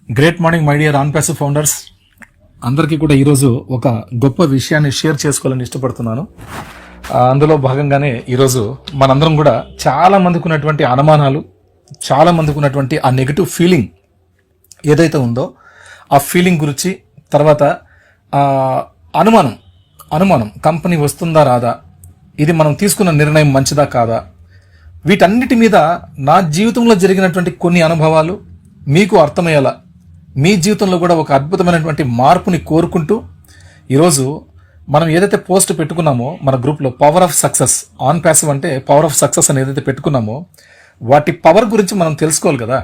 Great morning my dear on passive founders. అందరికీ కూడా ఈరోజు ఒక గొప్ప విషయాన్ని షేర్ చేసుకోవాలని ఇష్టపడుతున్నాను. అందులో భాగంగానే ఈరోజు మనందరం కూడా చాలా మందికి ఉన్నటువంటి అనుమానాలు, చాలా మందికి ఉన్నటువంటి ఆ నెగిటివ్ ఫీలింగ్ ఏదైతే ఉందో ఆ ఫీలింగ్ గురించి, తర్వాత అనుమానం కంపెనీ వస్తుందా రాదా, ఇది మనం తీసుకున్న నిర్ణయం మంచిదా కాదా, వీటన్నిటి మీద నా జీవితంలో జరిగినటువంటి కొన్ని అనుభవాలు మీకు అర్థమయ్యేలా, మీ జీవితంలో కూడా ఒక అద్భుతమైనటువంటి మార్పుని కోరుకుంటూ ఈరోజు మనం ఏదైతే పోస్ట్ పెట్టుకున్నామో మన గ్రూప్లో power of success, on passive అంటే పవర్ ఆఫ్ సక్సెస్ అని ఏదైతే పెట్టుకున్నామో వాటి పవర్ గురించి మనం తెలుసుకోవాలి కదా.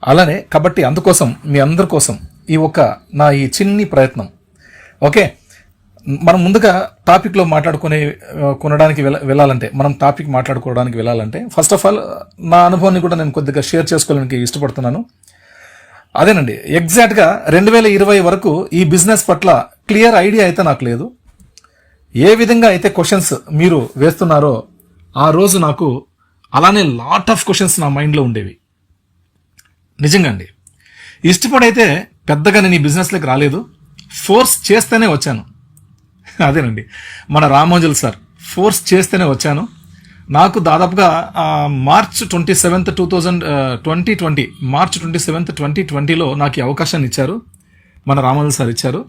అలానే కాబట్టి అందుకోసం మీ అందరి కోసం నా ఈ చిన్ని ప్రయత్నం. ఓకే, మనం ముందుగా టాపిక్లో మాట్లాడుకోవడానికి వెళ్ళాలంటే ఫస్ట్ ఆఫ్ ఆల్ నా అనుభవాన్ని కూడా నేను కొద్దిగా షేర్ చేసుకోవడానికి ఇష్టపడుతున్నాను. అదేనండి, ఎగ్జాక్ట్గా 2020 వరకు ఈ బిజినెస్ పట్ల క్లియర్ ఐడియా అయితే నాకు లేదు. ఏ విధంగా అయితే క్వశ్చన్స్ మీరు వేస్తున్నారో ఆ రోజు నాకు అలానే లాట్ ఆఫ్ క్వశ్చన్స్ నా మైండ్లో ఉండేవి. నిజంగా అండి, ఇష్టపడైతే పెద్దగా నేను ఈ బిజినెస్లోకి రాలేదు, ఫోర్స్ చేస్తేనే వచ్చాను. అదేనండి, మన రామోజుల్ సార్ ఫోర్స్ చేస్తేనే వచ్చాను. నాకు దాదాపుగా మార్చ్ 27, 2020 మార్చ్ 27, 2020లో నాకు ఈ అవకాశాన్ని ఇచ్చారు, మన రామోజుల్ సార్ ఇచ్చారు.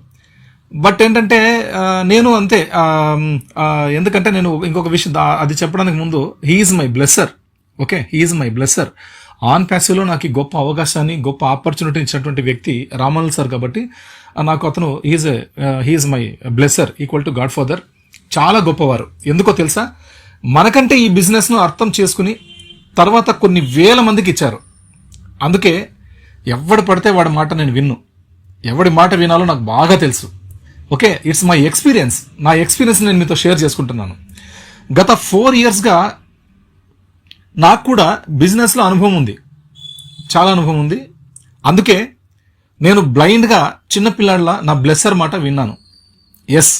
బట్ ఏంటంటే నేను అంతే, ఎందుకంటే నేను ఇంకొక విషయం అది చెప్పడానికి ముందు, he's my blesser. Okay, he's my blesser. ఆన్ ప్యాసివ్లో నాకు ఈ గొప్ప అవకాశాన్ని, గొప్ప ఆపర్చునిటీ ఇచ్చినటువంటి వ్యక్తి రామోజుల్ సార్ కాబట్టి నాకు అతను he's my blesser, equal to godfather. చాలా గొప్పవారు. ఎందుకో తెలుసా, మనకంటే ఈ బిజినెస్ను అర్థం చేసుకుని తర్వాత కొన్ని వేల మందికి ఇచ్చారు. అందుకే ఎవడు పడితే వాడి మాట నేను విన్ను, ఎవడి మాట వినాలో నాకు బాగా తెలుసు. Okay, it's my experience. నా ఎక్స్పీరియన్స్ నేను మీతో షేర్ చేసుకుంటున్నాను. గత 4 yearsగా నాకు కూడా బిజినెస్లో అనుభవం ఉంది, చాలా అనుభవం ఉంది. అందుకే నేను బ్లైండ్గా చిన్నపిల్లాడిలా నా బ్లెస్సర్ మాట విన్నాను. ఎస్,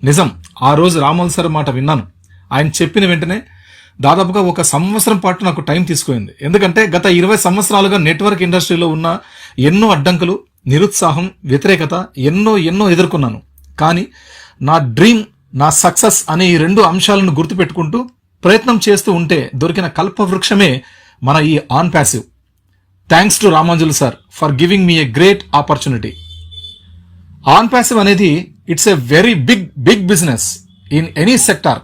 నిజం. ఆ రోజు రామోజుల్ సార్ మాట విన్నాను. ఆయన చెప్పిన వెంటనే దాదాపుగా 1 సంవత్సరం పాటు నాకు టైం తీసుకుంది. ఎందుకంటే గత 20 సంవత్సరాలుగా నెట్వర్క్ ఇండస్ట్రీలో ఉన్న ఎన్నో అడ్డంకులు, నిరుత్సాహం, వ్యతిరేకత ఎన్నో ఎదుర్కొన్నాను. కానీ నా డ్రీమ్, నా సక్సెస్ అనే ఈ 2 అంశాలను గుర్తుపెట్టుకుంటూ ప్రయత్నం చేస్తూ ఉంటే దొరికిన కల్పవృక్షమే మన ఈ OnPassive. Thanks to Ramojul sir for giving me a great opportunity. OnPassive అనేది it's a very big business in any sector,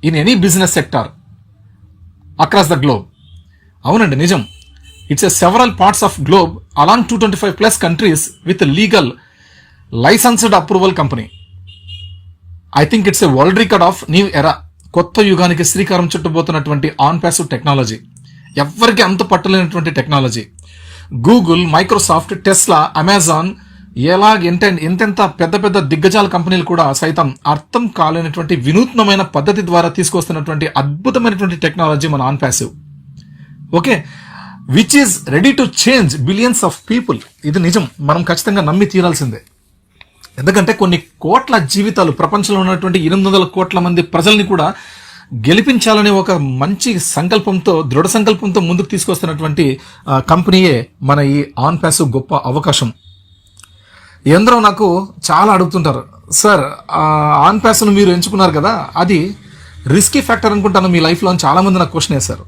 in any business sector across the globe. అవునండి, నిజం. It's a several parts of globe along 225+ countries with legal licensed approval company. I think it's a world record of new era. కొత్త యుగానికి శ్రీకారం చుట్టబోతున్నటువంటి on passive technology, ఎవ్వరికి అంత పట్టలేనటువంటి technology. Google, Microsoft, Tesla, Amazon, ఎంతెంత పెద్ద దిగ్గజాల కంపెనీలు కూడా సైతం అర్థం కాలేనటువంటి వినూత్నమైన పద్ధతి ద్వారా తీసుకొస్తున్నటువంటి అద్భుతమైనటువంటి టెక్నాలజీ మన on passive. Okay, which is ready to change billions of people. ఇది నిజం, మనం ఖచ్చితంగా నమ్మి తీరాల్సిందే. ఎందుకంటే కొన్ని కోట్ల జీవితాలు, ప్రపంచంలో ఉన్నటువంటి 800 కోట్ల మంది ప్రజల్ని కూడా గెలిపించాలనే ఒక మంచి సంకల్పంతో, దృఢ సంకల్పంతో ముందుకు తీసుకొస్తున్నటువంటి కంపెనీయే మన ఈ ఆన్ ప్యాసివ్ గొప్ప అవకాశం. ఎందరో నాకు చాలా అడుగుతుంటారు, సార్ ఆన్ ప్యాసివ్ మీరు ఎంచుకున్నారు కదా, అది రిస్కీ ఫ్యాక్టర్ అనుకుంటాను మీ లైఫ్లో అని చాలా మంది నాకు క్వశ్చన్ వేశారు.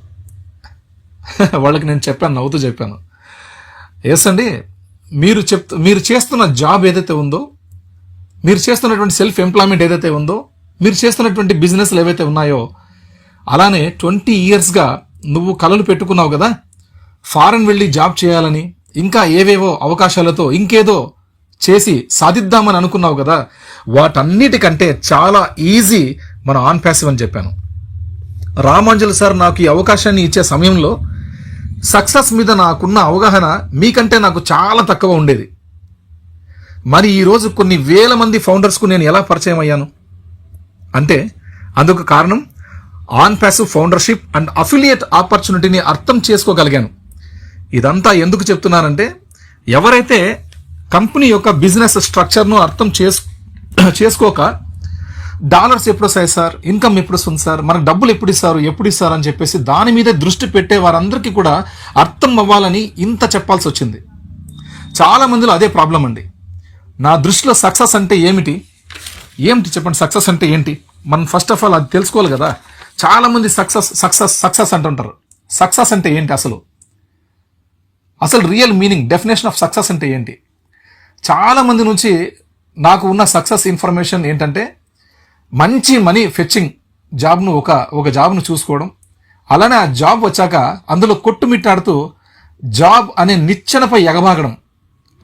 వాళ్ళకి నేను చెప్పాను, నవ్వుతూ చెప్పాను, ఎస్ అండి, మీరు చేస్తున్న జాబ్ ఏదైతే ఉందో, మీరు చేస్తున్నటువంటి సెల్ఫ్ ఎంప్లాయ్మెంట్ ఏదైతే ఉందో, మీరు చేస్తున్నటువంటి బిజినెస్లు ఏవైతే ఉన్నాయో, అలానే 20 yearsగా నువ్వు కలలు పెట్టుకున్నావు కదా, ఫారెన్ వెళ్ళి జాబ్ చేయాలని, ఇంకా ఏవేవో అవకాశాలతో ఇంకేదో చేసి సాధిద్దామని అనుకున్నావు కదా, వాటన్నిటికంటే చాలా ఈజీ మన ఆన్ ప్యాసివ్ అని చెప్పాను. రామోజుల్ సార్ నాకు ఈ అవకాశాన్ని ఇచ్చే సమయంలో సక్సెస్ మీద నాకున్న అవగాహన మీకంటే నాకు చాలా తక్కువ ఉండేది. మరి ఈరోజు కొన్ని వేల మంది ఫౌండర్స్కు నేను ఎలా పరిచయం అయ్యాను అంటే అందుకు కారణం ఆన్ ప్యాసివ్ ఫౌండర్షిప్ అండ్ అఫిలియేట్ ఆపర్చునిటీని అర్థం చేసుకోగలిగాను. ఇదంతా ఎందుకు చెప్తున్నానంటే, ఎవరైతే కంపెనీ యొక్క బిజినెస్ స్ట్రక్చర్ను అర్థం చేసుకోక డాలర్స్ ఎప్పుడు వస్తాయి సార్, ఇన్కమ్ ఎప్పుడు వస్తుంది సార్, మనకు డబ్బులు ఎప్పుడు ఇస్తారు అని చెప్పేసి దాని మీద దృష్టి పెట్టే వారందరికీ కూడా అర్థం అవ్వాలని ఇంత చెప్పాల్సి వచ్చింది. చాలా మందిలో అదే ప్రాబ్లం అండి. నా దృష్టిలో సక్సెస్ అంటే ఏమిటి చెప్పండి. సక్సెస్ అంటే ఏంటి? మనం ఫస్ట్ ఆఫ్ ఆల్ అది తెలుసుకోవాలి కదా. చాలా మంది సక్సెస్ అంటుంటారు. సక్సెస్ అంటే ఏంటి? అసలు real meaning, definition of success అంటే ఏంటి? చాలా మంది నుంచి నాకు ఉన్న సక్సెస్ ఇన్ఫర్మేషన్ ఏంటంటే, మంచి మనీ ఫెచ్చింగ్ జాబ్ను ఒక జాబ్ను చూసుకోవడం, అలానే ఆ జాబ్ వచ్చాక అందులో కొట్టుమిట్టాడుతూ జాబ్ అనే నిచ్చెనపై ఎగబాగడం,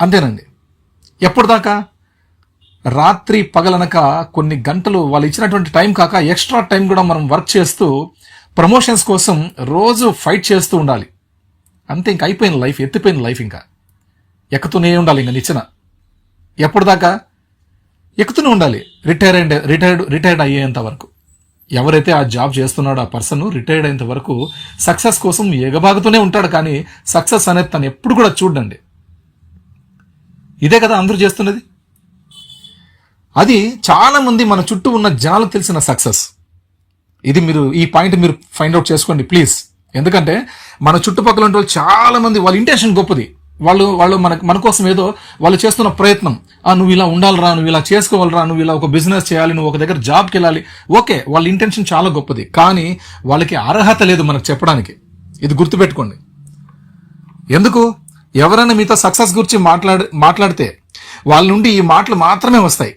అంతేనండి. ఎప్పుడు దాకా? రాత్రి పగలనక కొన్ని గంటలు వాళ్ళు ఇచ్చినటువంటి టైం కాక ఎక్స్ట్రా టైం కూడా మనం వర్క్ చేస్తూ ప్రమోషన్స్ కోసం రోజు ఫైట్ చేస్తూ ఉండాలి. అంతే, ఇంక అయిపోయిన లైఫ్, ఎత్తిపోయిన లైఫ్, ఇంకా ఎక్కుతూనే ఉండాలి. ఇంకా నిచ్చెన ఎప్పటిదాకా ఎక్కుతూనే ఉండాలి, రిటైర్డ్ అయ్యేంత వరకు. ఎవరైతే ఆ జాబ్ చేస్తున్నాడో ఆ పర్సన్ రిటైర్డ్ అయ్యేంత వరకు సక్సెస్ కోసం ఎగబాగుతూనే ఉంటాడు. కానీ సక్సెస్ అనేది తను ఎప్పుడు కూడా చూడండి. ఇదే కదా అందరూ చేస్తున్నది. అది చాలా మంది మన చుట్టూ ఉన్న జనాలకు తెలిసిన సక్సెస్. ఈ పాయింట్ మీరు ఫైండ్ అవుట్ చేసుకోండి ప్లీజ్. ఎందుకంటే మన చుట్టుపక్కల ఉన్న వాళ్ళు చాలా మంది, వాళ్ళ ఇంటెన్షన్ గొప్పది. వాళ్ళు మన కోసం ఏదో వాళ్ళు చేస్తున్న ప్రయత్నం, నువ్వు ఇలా ఉండాలిరా, నువ్వు ఇలా చేసుకోవాలరా, నువ్వు ఇలా ఒక బిజినెస్ చేయాలి, నువ్వు ఒక దగ్గర జాబ్కి వెళ్ళాలి. ఓకే, వాళ్ళ ఇంటెన్షన్ చాలా గొప్పది, కానీ వాళ్ళకి అర్హత లేదు మనకు చెప్పడానికి. ఇది గుర్తుపెట్టుకోండి. ఎందుకు? ఎవరైనా మీతో సక్సెస్ గురించి మాట్లాడితే వాళ్ళ నుండి ఈ మాటలు మాత్రమే వస్తాయి.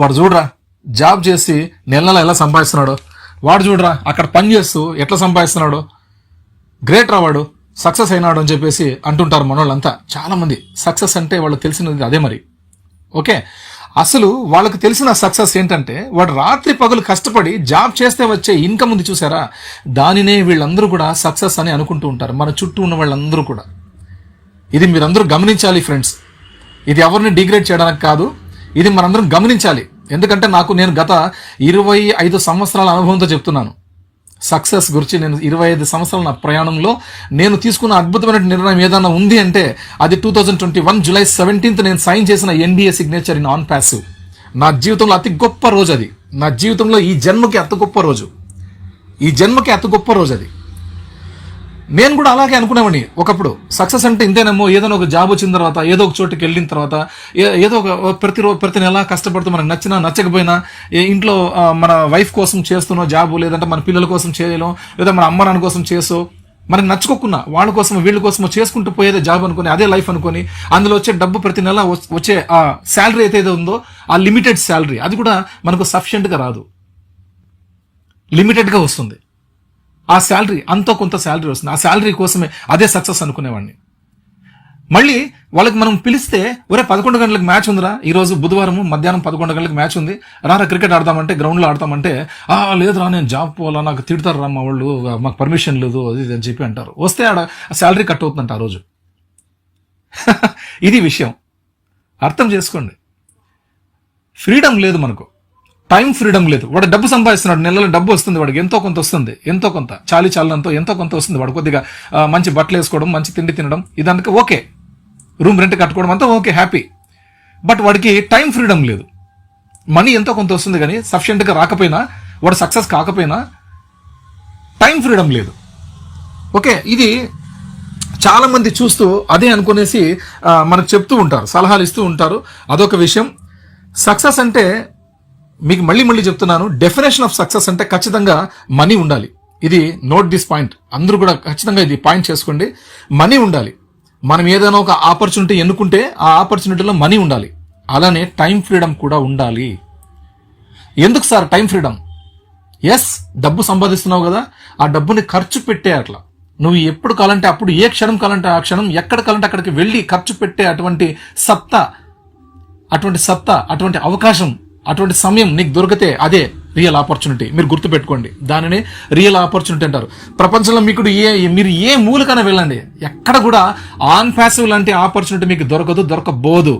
వాడు చూడరా జాబ్ చేసి నెల ఎలా సంపాదిస్తున్నాడో, వాడు చూడరా అక్కడ పని చేస్తూ ఎట్లా సంపాదిస్తున్నాడో, గ్రేట్ రా వాడు సక్సెస్ అయినాడు అని చెప్పేసి అంటుంటారు మనోళ్ళంతా. చాలా మంది సక్సెస్ అంటే వాళ్ళకి తెలిసినది అదే మరి. ఓకే, అసలు వాళ్ళకి తెలిసిన సక్సెస్ ఏంటంటే, వాడు రాత్రి పగలు కష్టపడి జాబ్ చేస్తే వచ్చే ఇన్కమ్ ఉంది చూసారా, దానినే వీళ్ళందరూ కూడా సక్సెస్ అని అనుకుంటూ ఉంటారు, మన చుట్టూ ఉన్న వాళ్ళందరూ కూడా. ఇది మీరందరూ గమనించాలి ఫ్రెండ్స్. ఇది ఎవరిని డిగ్రేడ్ చేయడానికి కాదు, ఇది మనందరం గమనించాలి. ఎందుకంటే నేను గత 25 సంవత్సరాల అనుభవంతో చెప్తున్నాను సక్సెస్ గురించి. నేను 25 సంవత్సరాల నా ప్రయాణంలో నేను తీసుకున్న అద్భుతమైన నిర్ణయం ఏదైనా ఉంది అంటే అది 2021 జూలై 17 నేను సైన్ చేసిన NDA signature in on passive. నా జీవితంలో అతి గొప్ప రోజు అది. నా జీవితంలో ఈ జన్మకి అతి గొప్ప రోజు అది. నేను కూడా అలాగే అనుకునేవాడిని ఒకప్పుడు. సక్సెస్ అంటే ఇంతేనేమో, ఏదైనా ఒక జాబ్ వచ్చిన తర్వాత, ఏదో ఒక చోటుకి వెళ్ళిన తర్వాత, ఏదో ఒక ప్రతి నెల కష్టపడుతూ మనకు నచ్చినా నచ్చకపోయినా ఇంట్లో మన వైఫ్ కోసం చేస్తున్న జాబు, లేదంటే మన పిల్లల కోసం చేయలేం, లేదా మన అమ్మ నాన్న కోసం చేసో, మనకు నచ్చుకోకున్నా వాళ్ళ కోసం వీళ్ళ కోసమో చేసుకుంటూ పోయేదే జాబ్ అనుకుని, అదే లైఫ్ అనుకుని, అందులో వచ్చే డబ్బు ప్రతి నెల వచ్చే ఆ శాలరీ అయితే ఉందో ఆ లిమిటెడ్ శాలరీ, అది కూడా మనకు సఫిషియెంట్గా రాదు, లిమిటెడ్గా వస్తుంది. ఆ శాలరీ అంతో కొంత శాలరీ వస్తుంది. ఆ శాలరీ కోసమే అదే సక్సెస్ అనుకునేవాడిని. మళ్ళీ వాళ్ళకి మనం పిలిస్తే, ఒరే 11 గంటలకు మ్యాచ్ ఉందిరా, ఈరోజు బుధవారం మధ్యాహ్నం 11 గంటలకు మ్యాచ్ ఉంది, రారా క్రికెట్ ఆడతామంటే, గ్రౌండ్లో ఆడతామంటే, లేదురా నేను జాబ్ పోవాలా, నాకు తిడతారు రా మా వాళ్ళు, మాకు పర్మిషన్ లేదు అది అని చెప్పి అంటారు. వస్తే ఆడ శాలరీ కట్ అవుతుందంట ఆ రోజు. ఇది విషయం, అర్థం చేసుకోండి. ఫ్రీడమ్ లేదు మనకు, టైం ఫ్రీడమ్ లేదు. వాడు డబ్బు సంపాదిస్తున్నాడు, నెలలో డబ్బు వస్తుంది, వాడికి ఎంతో కొంత వస్తుంది, ఎంతో కొంత చాలినంతో ఎంతో కొంత వస్తుంది. వాడు కొద్దిగా మంచి బట్టలు వేసుకోవడం, మంచి తిండి తినడం, ఇదంతా ఓకే, రూమ్ రెంట్ కట్టుకోవడం అంతా ఓకే, హ్యాపీ. బట్ వాడికి టైం ఫ్రీడమ్ లేదు. మనీ ఎంతో కొంత వస్తుంది కానీ సఫిషియెంట్గా రాకపోయినా, వాడు సక్సెస్ కాకపోయినా టైం ఫ్రీడమ్ లేదు. ఓకే, ఇది చాలా మంది చూస్తూ అదే అనుకునేసి మనకు చెప్తూ ఉంటారు, సలహాలు ఇస్తూ ఉంటారు. అదొక విషయం. సక్సెస్ అంటే మీకు మళ్ళీ చెప్తున్నాను, డెఫినేషన్ ఆఫ్ సక్సెస్ అంటే ఖచ్చితంగా మనీ ఉండాలి. ఇది నోట్ దిస్ పాయింట్, అందరూ కూడా ఖచ్చితంగా ఇది పాయింట్ చేసుకోండి. మనీ ఉండాలి. మనం ఏదైనా ఒక ఆపర్చునిటీ ఎన్నుకుంటే ఆ ఆపర్చునిటీలో మనీ ఉండాలి. అలానే టైం ఫ్రీడమ్ కూడా ఉండాలి. ఎందుకు సార్ టైం ఫ్రీడమ్? ఎస్, డబ్బు సంపాదిస్తున్నావు కదా, ఆ డబ్బుని ఖర్చు పెట్టే అట్లా నువ్వు ఎప్పుడు కావాలంటే అప్పుడు, ఏ క్షణం కావాలంటే ఆ క్షణం, ఎక్కడ కావాలంటే అక్కడికి వెళ్ళి ఖర్చు పెట్టే అటువంటి సత్తా, అటువంటి అవకాశం, అటువంటి సమయం నీకు దొరికితే అదే రియల్ ఆపర్చునిటీ. మీరు గుర్తుపెట్టుకోండి, దానినే రియల్ ఆపర్చునిటీ అంటారు. ప్రపంచంలో మీరు ఏ మూలకైనా వెళ్ళండి, ఎక్కడ కూడా ఆన్ ప్యాసివ్ లాంటి ఆపర్చునిటీ మీకు దొరకబోదు.